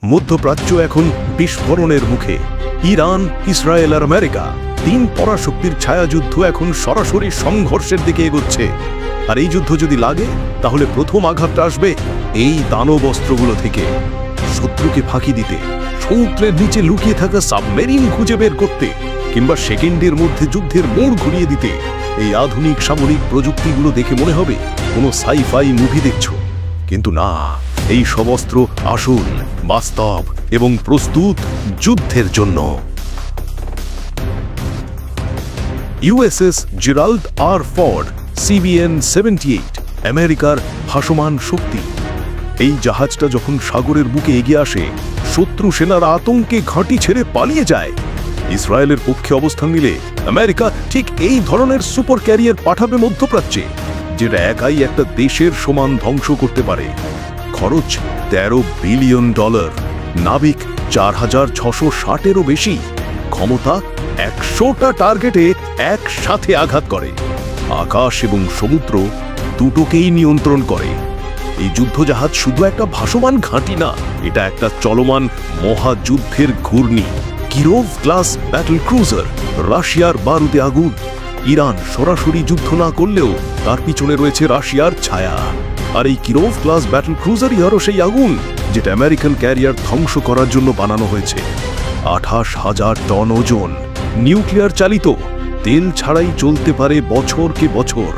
মধ্যপ্রাচ্য এখন বিস্ফোরণের মুখে। ইরান, ইসরায়েল আর আমেরিকা তিন পরাশক্তির ছায়াযুদ্ধ এখন সরাসরি সংঘর্ষের দিকে এগোচ্ছে। আর এই যুদ্ধ যদি লাগে তাহলে প্রথম আঘাতটা আসবে এই দানব অস্ত্রগুলো থেকে। শত্রুকে ফাঁকি দিতে, সমুদ্রের নিচে লুকিয়ে থাকা সাবমেরিন খুঁজে বের করতে, কিংবা সেকেন্ডের মধ্যে যুদ্ধের মোড় ঘুরিয়ে দিতে এই আধুনিক সামরিক প্রযুক্তিগুলো দেখে মনে হবে কোনো সাই-ফাই মুভি দেখছো। কিন্তু না, এই সব অস্ত্র আসল, বাস্তব এবং প্রস্তুত যুদ্ধের জন্য। ইউএসএস জেরাল্ড আর ফর্ড CVN-78 আমেরিকার ভাসমান শক্তি। এই জাহাজটা যখন সাগরের বুকে এগিয়ে আসে, শত্রু সেনারা আতঙ্কে ঘাঁটি ছেড়ে পালিয়ে যায়। ইসরায়েলের পক্ষে অবস্থান নিলে আমেরিকা ঠিক এই ধরনের সুপার ক্যারিয়ার পাঠাবে মধ্যপ্রাচ্যে, যেটা একাই একটা দেশের সমান ধ্বংস করতে পারে। খরচ $13 বিলিয়ন, নাবিক 4660-এরও বেশি, ক্ষমতা 100টা টার্গেটে একসাথে আঘাত করে, আকাশ এবং সমুদ্র দুটোকেই নিয়ন্ত্রণ করে। এই যুদ্ধজাহাজ শুধু একটা ভাসমান ঘাঁটি না, এটা একটা চলমান মহাযুদ্ধের ঘূর্ণি। কিরোভ ক্লাস ব্যাটল ক্রুজার, রাশিয়ার বারুদে আগুন। ইরান সরাসরি যুদ্ধ না করলেও তার পিছনে রয়েছে রাশিয়ার ছায়া। আর এই কিরোভ ক্লাস ব্যাটল ক্রুজারই হলো সেই আগুন যেটা আমেরিকান ক্যারিয়ার ধ্বংস করার জন্য বানানো হয়েছে। 28,000 টন ওজন, নিউক্লিয়ার চালিত, তেল ছাড়াই চলতে পারে বছরকে বছর।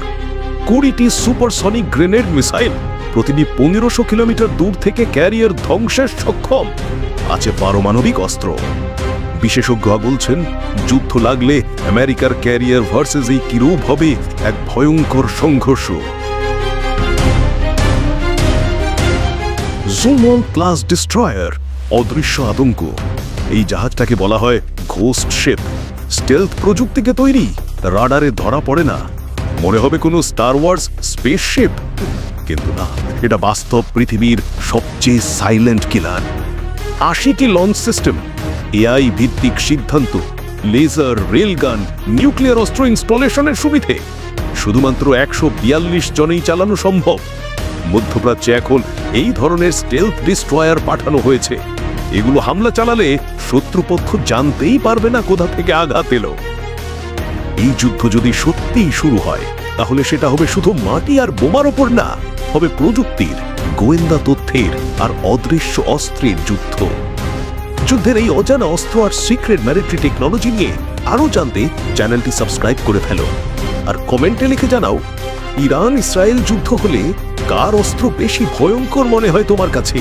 20টি সুপারসনিক গ্রেনেড মিসাইল, প্রতিটি 1500 কিলোমিটার দূর থেকে ক্যারিয়ার ধ্বংসের সক্ষম। আছে পারমাণবিক অস্ত্র। বিশেষজ্ঞরা বলছেন, যুদ্ধ লাগলে আমেরিকার ক্যারিয়ার ভার্সেস এই কিরোভ হবে এক ভয়ঙ্কর সংঘর্ষ। জুমন ক্লাস ডিস্ট্রয়ার, অদৃশ্য আতঙ্ক। এই জাহাজটাকে বলা হয় ঘোস্ট শিপ। স্টেলথ প্রযুক্তিকে তৈরি, রাডারে ধরা পড়ে না, মনে হবে কোনো স্টার ওয়ার্স স্পেসশিপ। কিন্তু না, এটা বাস্তব পৃথিবীর সবচেয়ে সাইলেন্ট কিলার। 80টি লঞ্চ সিস্টেম, AI ভিত্তিক সিদ্ধান্ত, লেজার, রেলগান, নিউক্লিয়ার অস্ত্র ইনস্টলেশনের সুবিধে শুধুমাত্র 142 জনেই চালানো সম্ভব। মধ্যপ্রাচ্যে এখন এই ধরনের স্টেলথ ডিস্ট্রয়ার পাঠানো হয়েছে। এগুলো হামলা চালালে শত্রুপক্ষ জানতেই পারবে না কোথা থেকে আঘাত এলো। এই যুদ্ধ যদি সত্যিই শুরু হয়, তাহলে সেটা হবে শুধু মাটি আর বোমার ওপর না, হবে প্রযুক্তির, গোয়েন্দা তথ্যের আর অদৃশ্য অস্ত্রের যুদ্ধ। যুদ্ধের এই অজানা অস্ত্র আর সিক্রেট মিলিটারি টেকনোলজি নিয়ে আরো জানতে চ্যানেলটি সাবস্ক্রাইব করে ফেলো। আর কমেন্টে লিখে জানাও, ইরান ইসরায়েল যুদ্ধ হলে কার অস্ত্র বেশি ভয়ঙ্কর মনে হয় তোমার কাছে।